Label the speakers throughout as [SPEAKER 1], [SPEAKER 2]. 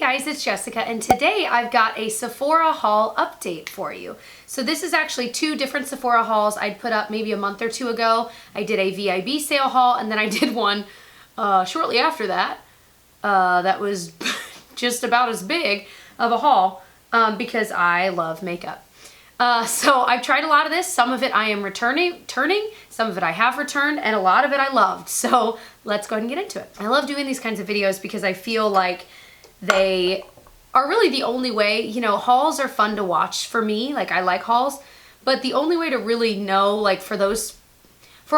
[SPEAKER 1] guys, it's Jessica, and today I've got a Sephora haul update for you. So this is actually two different Sephora hauls I'd put up maybe a month or two ago. I did a VIB sale haul, and then I did one shortly after that. That was just about as big of a haul because I love makeup. So I've tried a lot of this. Some of it I am returning, some of it I have returned, and a lot of it I loved. So let's go ahead and get into it. I love doing these kinds of videos because I feel like they are really the only way. You know, hauls are fun to watch for me. Like, I like hauls, but the only way to really know, like, for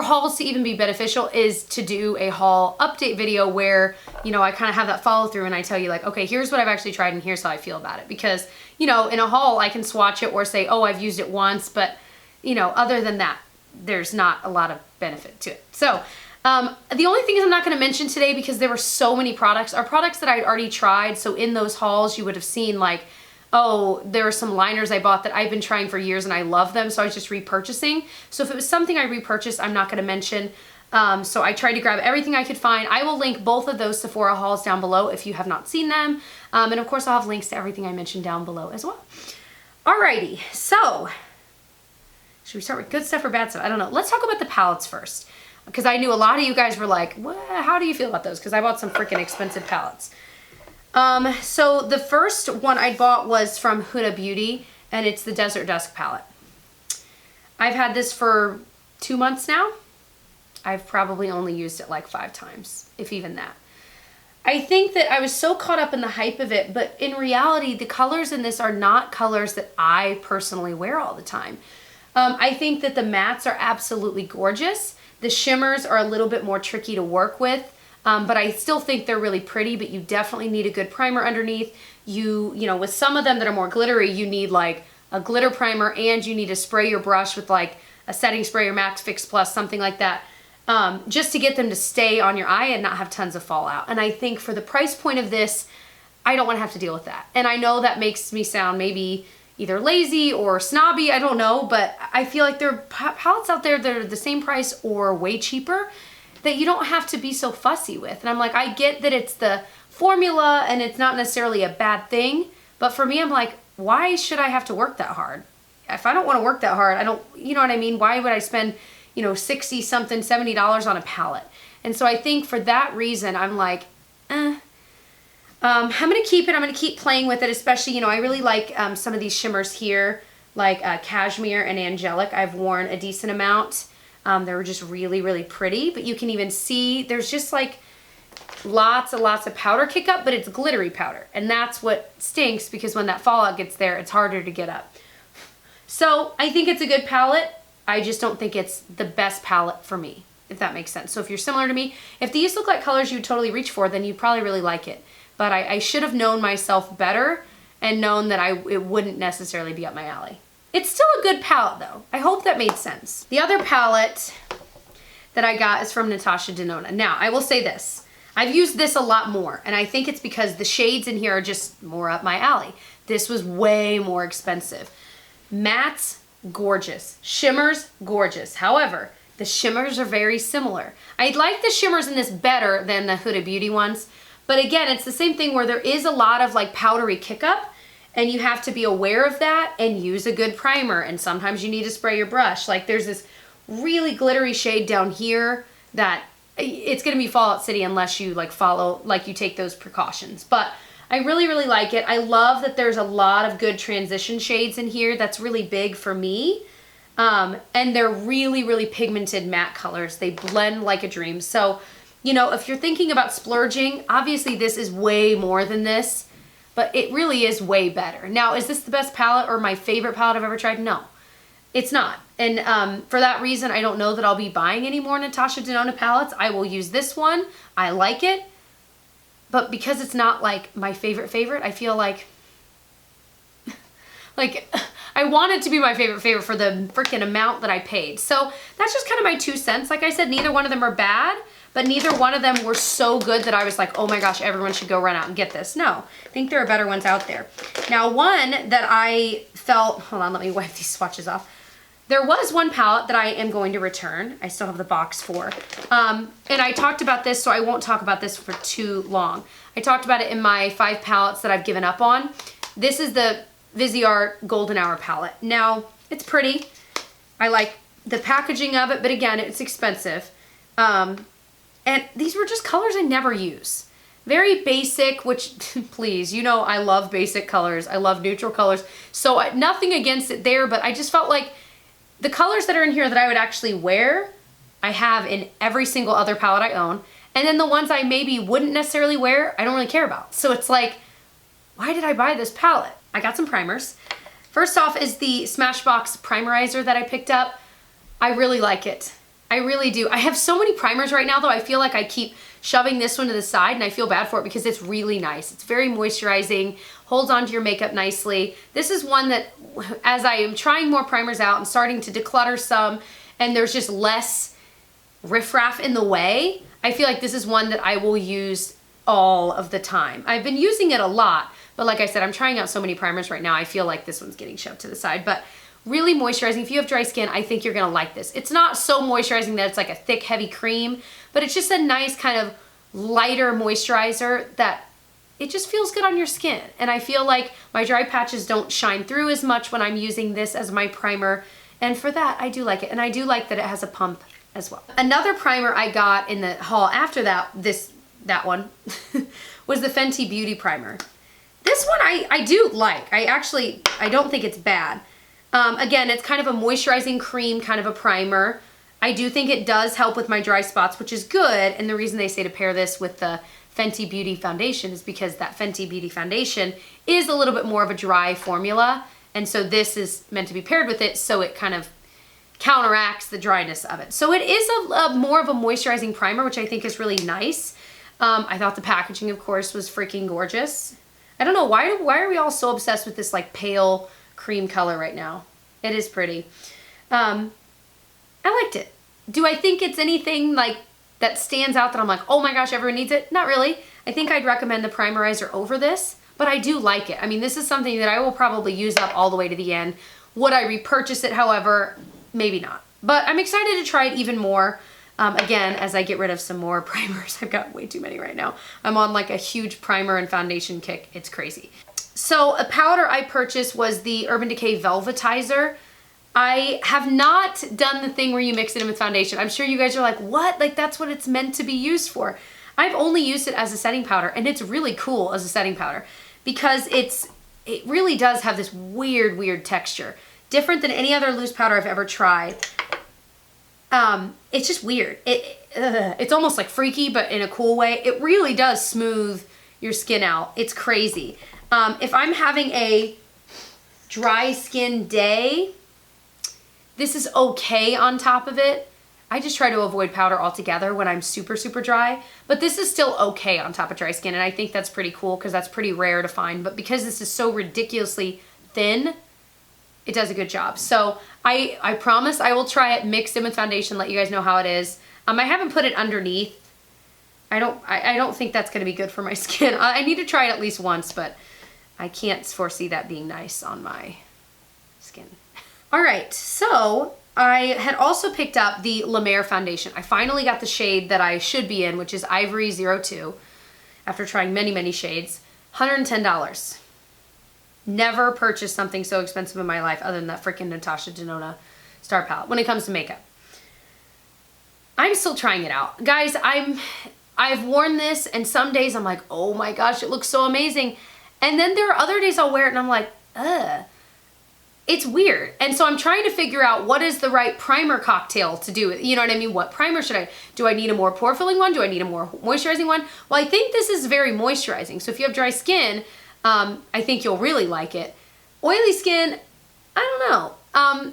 [SPEAKER 1] hauls to even be beneficial is to do a haul update video where, you know, I kind of have that follow through and I tell you, like, okay, here's what I've actually tried and here's how I feel about it. Because, you know, in a haul I can swatch it or say, oh, I've used it once, but, you know, other than that, there's not a lot of benefit to it. So the only thing is I'm not going to mention today, because there were so many products, are products that I'd already tried. So in those hauls you would have seen, like, oh, there are some liners I bought that I've been trying for years and I love them, so I was just repurchasing. So if it was something I repurchased, I'm not going to mention. So I tried to grab everything I could find. I will link both of those Sephora hauls down below if you have not seen them. And of course I'll have links to everything I mentioned down below as well. Alrighty, so should we start with good stuff or bad stuff? I don't know. Let's talk about the palettes first, because I knew a lot of you guys were like, what, how do you feel about those? Because I bought some freaking expensive palettes. So the first one I bought was from Huda Beauty, and it's the Desert Dusk palette. I've had this for 2 months now. I've probably only used it like 5 times, if even that. I think that I was so caught up in the hype of it, but in reality, the colors in this are not colors that I personally wear all the time. I think that the mattes are absolutely gorgeous. The shimmers are a little bit more tricky to work with. But I still think they're really pretty, but you definitely need a good primer underneath. You know, with some of them that are more glittery, you need like a glitter primer, and you need to spray your brush with like a setting spray or Max Fix Plus, something like that, just to get them to stay on your eye and not have tons of fallout. And I think for the price point of this, I don't want to have to deal with that. And I know that makes me sound maybe either lazy or snobby, I don't know, but I feel like there are palettes out there that are the same price or way cheaper that you don't have to be so fussy with. And I'm like, I get that it's the formula and it's not necessarily a bad thing, but for me, I'm like, why should I have to work that hard? If I don't want to work that hard, I don't, you know what I mean? Why would I spend, you know, 60 something, $70 on a palette? And so I think for that reason, I'm like, I'm going to keep it. I'm going to keep playing with it, especially, you know, I really like some of these shimmers here, like Cashmere and Angelic. I've worn a decent amount. They were just really, really pretty, but you can even see there's just like lots and lots of powder kick up, but it's glittery powder. And that's what stinks, because when that fallout gets there, it's harder to get up. So I think it's a good palette. I just don't think it's the best palette for me, if that makes sense. So if you're similar to me, if these look like colors you would totally reach for, then you'd probably really like it. But I should have known myself better and known that it wouldn't necessarily be up my alley. It's still a good palette though. I hope that made sense. The other palette that I got is from Natasha Denona. Now, I will say this. I've used this a lot more, and I think it's because the shades in here are just more up my alley. This was way more expensive. Mattes, gorgeous. Shimmers, gorgeous. However, the shimmers are very similar. I like the shimmers in this better than the Huda Beauty ones, but again, it's the same thing where there is a lot of like powdery kick up, and you have to be aware of that and use a good primer. And sometimes you need to spray your brush. Like, there's this really glittery shade down here that it's going to be Fallout City unless you like you take those precautions. But I really, really like it. I love that there's a lot of good transition shades in here. That's really big for me. And they're really, really pigmented matte colors. They blend like a dream. So, you know, if you're thinking about splurging, obviously this is way more than this, but it really is way better. Now, is this the best palette or my favorite palette I've ever tried? No, it's not. And for that reason, I don't know that I'll be buying any more Natasha Denona palettes. I will use this one. I like it. But because it's not like my favorite, I feel like I want it to be my favorite for the freaking amount that I paid. So that's just kind of my 2 cents. Like I said, neither one of them are bad, but neither one of them were so good that I was like, oh my gosh, everyone should go run out and get this. No, I think there are better ones out there. Now, one that I felt, hold on, let me wipe these swatches off. There was one palette that I am going to return. I still have the box for. And I talked about this, so I won't talk about this for too long. I talked about it in my 5 palettes that I've given up on. This is the Viseart Golden Hour palette. Now, it's pretty. I like the packaging of it, but again, it's expensive. And these were just colors I never use. Very basic, which, please, you know I love basic colors. I love neutral colors. So nothing against it there, but I just felt like the colors that are in here that I would actually wear, I have in every single other palette I own. And then the ones I maybe wouldn't necessarily wear, I don't really care about. So it's like, why did I buy this palette? I got some primers. First off is the Smashbox Primerizer that I picked up. I really like it. I really do. I have so many primers right now though, I feel like I keep shoving this one to the side and I feel bad for it because it's really nice. It's very moisturizing, holds onto your makeup nicely. This is one that as I am trying more primers out and starting to declutter some and there's just less riffraff in the way, I feel like this is one that I will use all of the time. I've been using it a lot, but like I said, I'm trying out so many primers right now, I feel like this one's getting shoved to the side, but really moisturizing. If you have dry skin, I think you're gonna like this. It's not so moisturizing that it's like a thick, heavy cream, but it's just a nice kind of lighter moisturizer that it just feels good on your skin. And I feel like my dry patches don't shine through as much when I'm using this as my primer. And for that, I do like it. And I do like that it has a pump as well. Another primer I got in the haul after that one, was the Fenty Beauty Primer. This one I do like. I don't think it's bad. Again, it's kind of a moisturizing cream, kind of a primer. I do think it does help with my dry spots, which is good. And the reason they say to pair this with the Fenty Beauty Foundation is because that Fenty Beauty Foundation is a little bit more of a dry formula. And so this is meant to be paired with it so it kind of counteracts the dryness of it. So it is a more of a moisturizing primer, which I think is really nice. I thought the packaging, of course, was freaking gorgeous. I don't know, why are we all so obsessed with this like pale cream color right now? It is pretty. I liked it. Do I think it's anything like that stands out that I'm like, oh my gosh, everyone needs it? Not really. I think I'd recommend the primerizer over this, but I do like it. I mean, this is something that I will probably use up all the way to the end. Would I repurchase it, however? Maybe not. But I'm excited to try it even more. Again, as I get rid of some more primers. I've got way too many right now. I'm on like a huge primer and foundation kick. It's crazy. So a powder I purchased was the Urban Decay Velvetizer. I have not done the thing where you mix it in with foundation. I'm sure you guys are like, what? Like that's what it's meant to be used for. I've only used it as a setting powder and it's really cool as a setting powder because it really does have this weird texture. Different than any other loose powder I've ever tried. It's just weird. It's almost like freaky, but in a cool way. It really does smooth your skin out. It's crazy. If I'm having a dry skin day, this is okay on top of it. I just try to avoid powder altogether when I'm super dry, but this is still okay on top of dry skin, and I think that's pretty cool because that's pretty rare to find, but because this is so ridiculously thin, it does a good job. So I promise I will try it mixed in with foundation, let you guys know how it is. I haven't put it underneath. I don't think that's gonna be good for my skin. I need to try it at least once, but I can't foresee that being nice on my skin. All right, so I had also picked up the La Mer foundation. I finally got the shade that I should be in, which is Ivory 02, after trying many shades. $110. Never purchased something so expensive in my life other than that freaking Natasha Denona Star Palette when it comes to makeup. I'm still trying it out. Guys, I've worn this and some days I'm like, oh my gosh, it looks so amazing. And then there are other days I'll wear it and I'm like, ugh. It's weird. And so I'm trying to figure out what is the right primer cocktail to do. You know what I mean? What primer do I need a more pore filling one? Do I need a more moisturizing one? Well, I think this is very moisturizing. So if you have dry skin, I think you'll really like it. Oily skin, I don't know.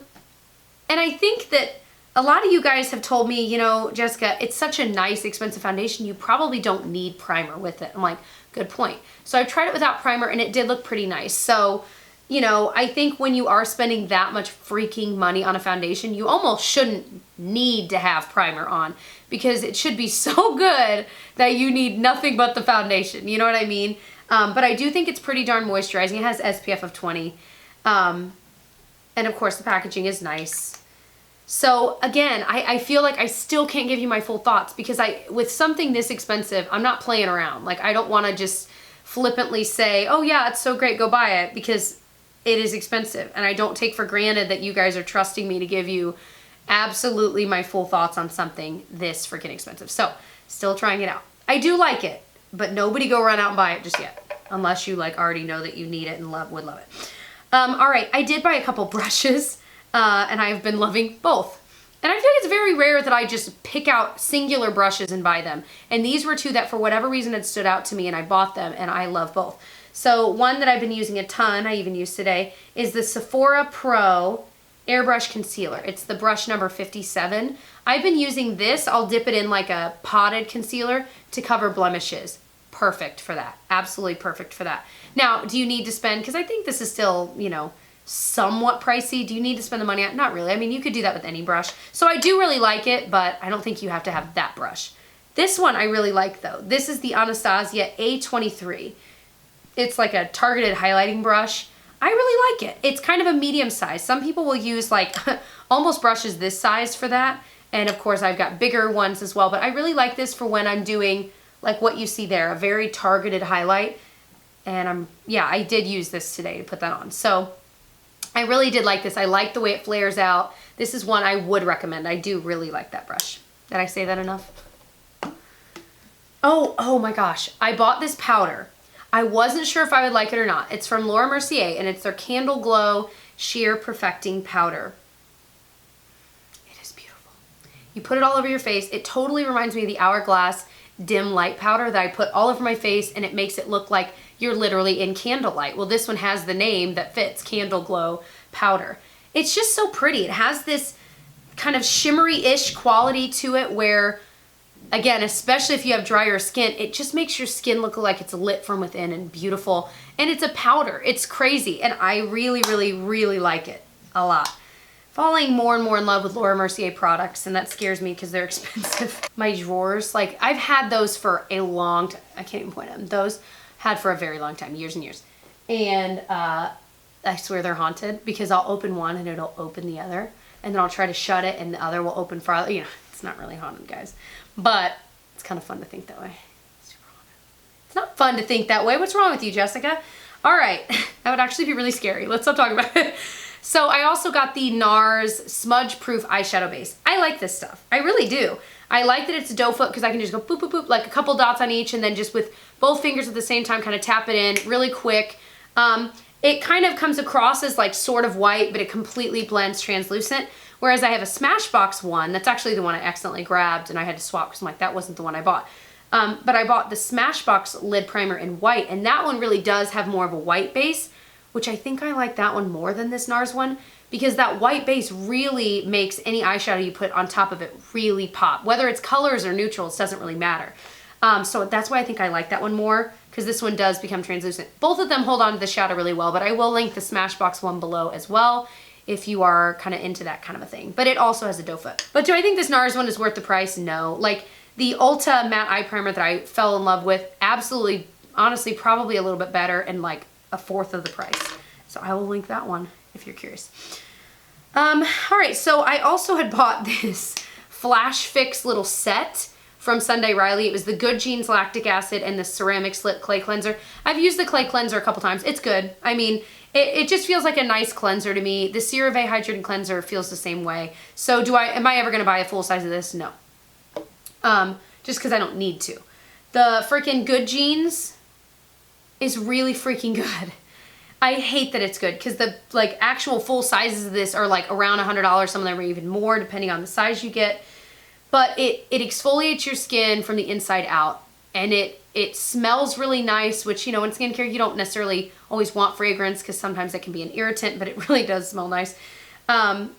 [SPEAKER 1] And I think that a lot of you guys have told me, you know, Jessica, it's such a nice, expensive foundation, you probably don't need primer with it. I'm like, good point. So I've tried it without primer and it did look pretty nice. So, you know, I think when you are spending that much freaking money on a foundation, you almost shouldn't need to have primer on because it should be so good that you need nothing but the foundation. You know what I mean? But I do think it's pretty darn moisturizing. It has SPF of 20. And of course the packaging is nice. So again, I feel like I still can't give you my full thoughts because with something this expensive, I'm not playing around. Like I don't want to just flippantly say, oh yeah, it's so great, go buy it, because it is expensive. And I don't take for granted that you guys are trusting me to give you absolutely my full thoughts on something this freaking expensive. So still trying it out. I do like it, but nobody go run out and buy it just yet, unless you like already know that you need it and would love it. All right, I did buy a couple brushes. And I've been loving both. And I feel like it's very rare that I just pick out singular brushes and buy them. And these were two that for whatever reason had stood out to me and I bought them and I love both. So one that I've been using a ton, I even used today, is the Sephora Pro Airbrush Concealer. It's the brush number 57. I've been using this. I'll dip it in like a potted concealer to cover blemishes. Perfect for that. Absolutely perfect for that. Now, do you need to spend, because I think this is still, you know, somewhat pricey. Do you need to spend the money on? Not really. I mean, you could do that with any brush. So I do really like it, but I don't think you have to have that brush. This one I really like though. This is the Anastasia A23. It's like a targeted highlighting brush. I really like it. It's kind of a medium size. Some people will use like almost brushes this size for that. And of course I've got bigger ones as well, but I really like this for when I'm doing like what you see there, a very targeted highlight. And I did use this today to put that on. So I really did like this. I like the way it flares out. This is one I would recommend. I do really like that brush. Did I say that enough? Oh my gosh. I bought this powder. I wasn't sure if I would like it or not. It's from Laura Mercier and it's their Candle Glow Sheer Perfecting Powder. It is beautiful. You put it all over your face. It totally reminds me of the Hourglass dim light powder that I put all over my face, and it makes it look like you're literally in candlelight. Well, this one has the name that fits, Candle Glow Powder. It's just so pretty. It has this kind of shimmery-ish quality to it where, again, especially if you have drier skin, it just makes your skin look like it's lit from within and beautiful. And it's a powder. It's crazy. And I really, really, really like it a lot. Falling more and more in love with Laura Mercier products, and that scares me because they're expensive. My drawers, like I've had those for a long time. I can't even point at them. Those had for a very long time, years and years. And I swear they're haunted because I'll open one and it'll open the other. And then I'll try to shut it and the other will open for, you know, it's not really haunted, guys. But it's kind of fun to think that way. Super haunted. It's not fun to think that way. What's wrong with you, Jessica? All right, that would actually be really scary. Let's stop talking about it. So I also got the NARS Smudge Proof Eyeshadow Base. I like this stuff. I really do. I like that it's doe foot because I can just go boop, boop, boop, like a couple dots on each and then just with both fingers at the same time kind of tap it in really quick. It kind of comes across as like sort of white, but it completely blends translucent. Whereas I have a Smashbox one, that's actually the one I accidentally grabbed and I had to swap because I'm like, that wasn't the one I bought. But I bought the Smashbox lid primer in white, and that one really does have more of a white base, which I think I like that one more than this NARS one, because that white base really makes any eyeshadow you put on top of it really pop. Whether it's colors or neutrals, doesn't really matter. So that's why I think I like that one more, because this one does become translucent. Both of them hold on to the shadow really well, but I will link the Smashbox one below as well if you are kind of into that kind of a thing. But it also has a doe foot. But do I think this NARS one is worth the price? No. Like the Ulta matte eye primer that I fell in love with, absolutely, honestly, probably a little bit better and like a fourth of the price. So I will link that one if you're curious. All right, so I also had bought this Flash Fix little set from Sunday Riley. It was the Good Genes Lactic Acid and the Ceramic Slit Clay Cleanser. I've used the clay cleanser a couple times. It's good. I mean, it just feels like a nice cleanser to me. The CeraVe Hydrating Cleanser feels the same way. So am I ever gonna buy a full size of this? No. Just because I don't need to. The freaking Good Genes is really freaking good. I hate that it's good because the like actual full sizes of this are like around $100. Some of them are even more depending on the size you get. But it exfoliates your skin from the inside out, and it smells really nice, which, you know, in skincare you don't necessarily always want fragrance because sometimes it can be an irritant, but it really does smell nice. Man,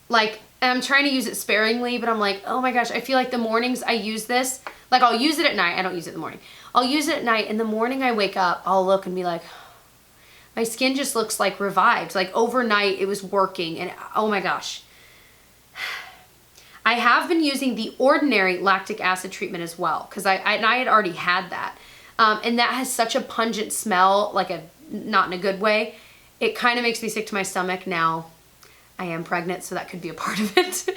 [SPEAKER 1] like, and I'm trying to use it sparingly, but I'm like, oh my gosh, I feel like the mornings I use this, like I'll use it at night. I don't use it in the morning. I'll use it at night. In the morning I wake up, I'll look and be like, my skin just looks like revived. Like overnight it was working, and oh my gosh. I have been using the Ordinary lactic acid treatment as well because I had already had that. And that has such a pungent smell, like not in a good way. It kind of makes me sick to my stomach now. I am pregnant, so that could be a part of it.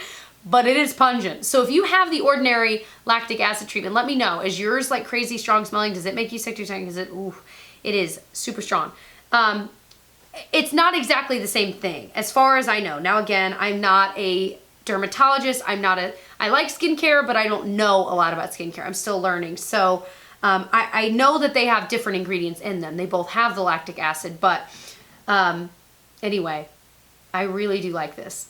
[SPEAKER 1] But it is pungent. So if you have the ordinary lactic acid treatment, let me know. Is yours like crazy strong smelling? Does it make you sick to your tongue? Is it, ooh, it is super strong. It's not exactly the same thing as far as I know. Now again, I'm not a dermatologist. I like skincare, but I don't know a lot about skincare. I'm still learning. So I know that they have different ingredients in them. They both have the lactic acid, but anyway, I really do like this.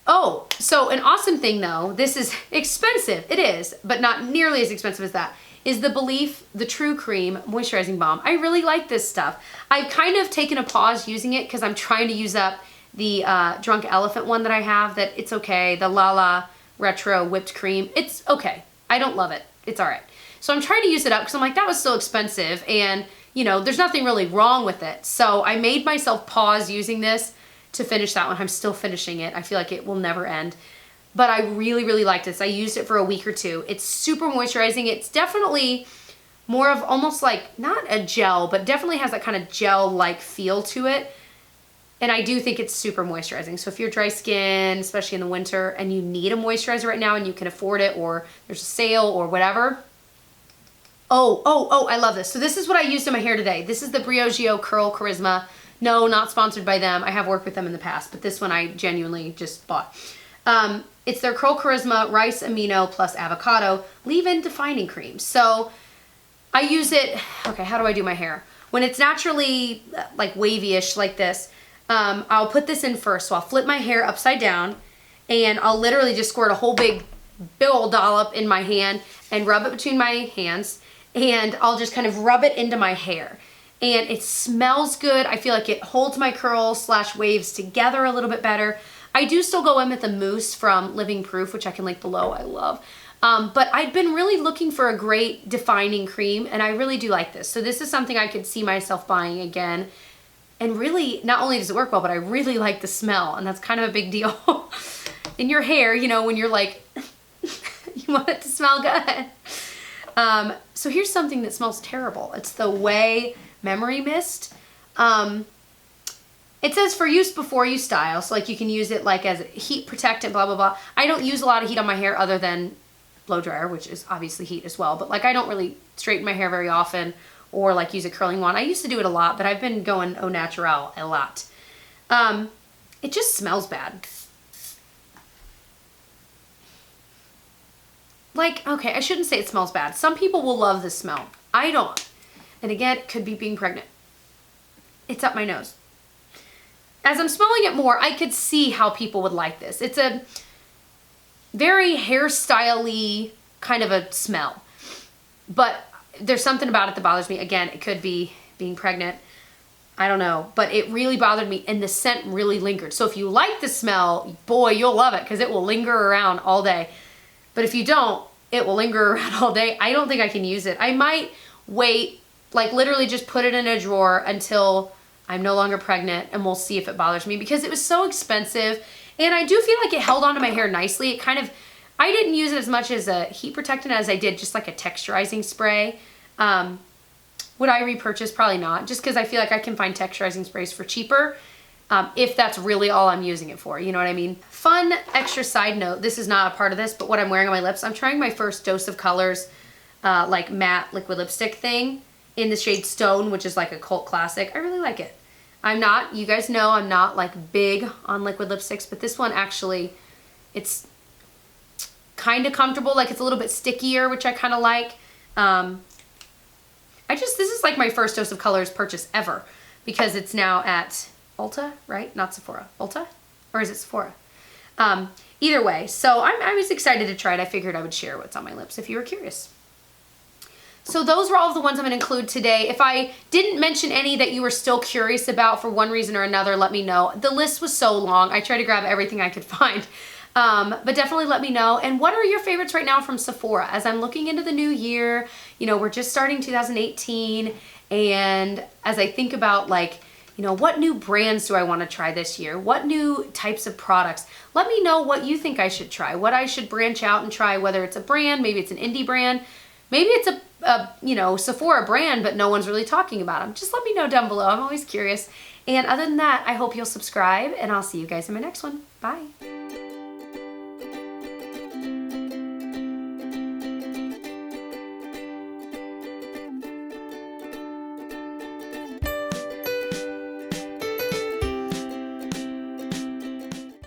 [SPEAKER 1] Oh, so an awesome thing though, this is expensive. It is, but not nearly as expensive as that, is the Belief the True Cream Moisturizing Balm. I really like this stuff. I've kind of taken a pause using it because I'm trying to use up the Drunk Elephant one that I have. That it's okay. The Lala Retro Whipped Cream. It's okay. I don't love it. It's all right. So I'm trying to use it up because I'm like, that was so expensive, and you know, there's nothing really wrong with it. So I made myself pause using this to finish that one. I'm still finishing it. I feel like it will never end. But I really, really like this. I used it for a week or two. It's super moisturizing. It's definitely more of almost like, not a gel, but definitely has that kind of gel-like feel to it. And I do think it's super moisturizing. So if you're dry skin, especially in the winter, and you need a moisturizer right now and you can afford it, or there's a sale or whatever. Oh, I love this. So this is what I used in my hair today. This is the Briogeo Curl Charisma. No, not sponsored by them. I have worked with them in the past, but this one I genuinely just bought. It's their Curl Charisma Rice Amino plus Avocado Leave-In Defining Cream. So I use it, okay, how do I do my hair? When it's naturally like wavy-ish like this, I'll put this in first. So I'll flip my hair upside down and I'll literally just squirt a whole big old dollop in my hand and rub it between my hands, and I'll just kind of rub it into my hair. And it smells good. I feel like it holds my curls / waves together a little bit better. I do still go in with the mousse from Living Proof, which I can link below. I love. But I've been really looking for a great defining cream, and I really do like this. So this is something I could see myself buying again. And really, not only does it work well, but I really like the smell, and that's kind of a big deal in your hair, you know, when you're like, you want it to smell good. So here's something that smells terrible. It's the Way Memory Mist. It says for use before you style, so like you can use it like as a heat protectant, blah, blah, blah. I don't use a lot of heat on my hair other than blow dryer, which is obviously heat as well, but like I don't really straighten my hair very often or like use a curling wand. I used to do it a lot, but I've been going au naturel a lot. It just smells bad. Like, okay, I shouldn't say it smells bad. Some people will love this smell. I don't. And again, it could be being pregnant. It's up my nose. As I'm smelling it more, I could see how people would like this. It's a very hairstyle-y kind of a smell. But there's something about it that bothers me. Again, it could be being pregnant. I don't know. But it really bothered me, and the scent really lingered. So if you like the smell, boy, you'll love it because it will linger around all day. But if you don't, it will linger around all day. I don't think I can use it. I might wait, like literally just put it in a drawer until I'm no longer pregnant, and we'll see if it bothers me, because it was so expensive. And I do feel like it held onto my hair nicely. It kind of, I didn't use it as much as a heat protectant as I did just like a texturizing spray. Would I repurchase? Probably not, just because I feel like I can find texturizing sprays for cheaper if that's really all I'm using it for. You know what I mean? Fun extra side note, this is not a part of this, but what I'm wearing on my lips, I'm trying my first Dose of Colors like matte liquid lipstick thing in the shade Stone, which is like a cult classic. I really like it. I'm not, you guys know I'm not like big on liquid lipsticks, but this one actually, it's kind of comfortable. Like it's a little bit stickier, which I kind of like. This is like my first Dose of Colors purchase ever, because it's now at Ulta, right? Not Sephora. Ulta? Or is it Sephora? Either way, so I was excited to try it. I figured I would share what's on my lips if you were curious. So those were all of the ones I'm going to include today. If I didn't mention any that you were still curious about for one reason or another, let me know. The list was so long. I tried to grab everything I could find. But definitely let me know. And what are your favorites right now from Sephora? As I'm looking into the new year, you know, we're just starting 2018. And as I think about like, you know, what new brands do I want to try this year? What new types of products? Let me know what you think I should try, what I should branch out and try, whether it's a brand, maybe it's an indie brand. Maybe it's a you know, Sephora brand, but no one's really talking about them. Just let me know down below. I'm always curious. And other than that, I hope you'll subscribe, and I'll see you guys in my next one. Bye.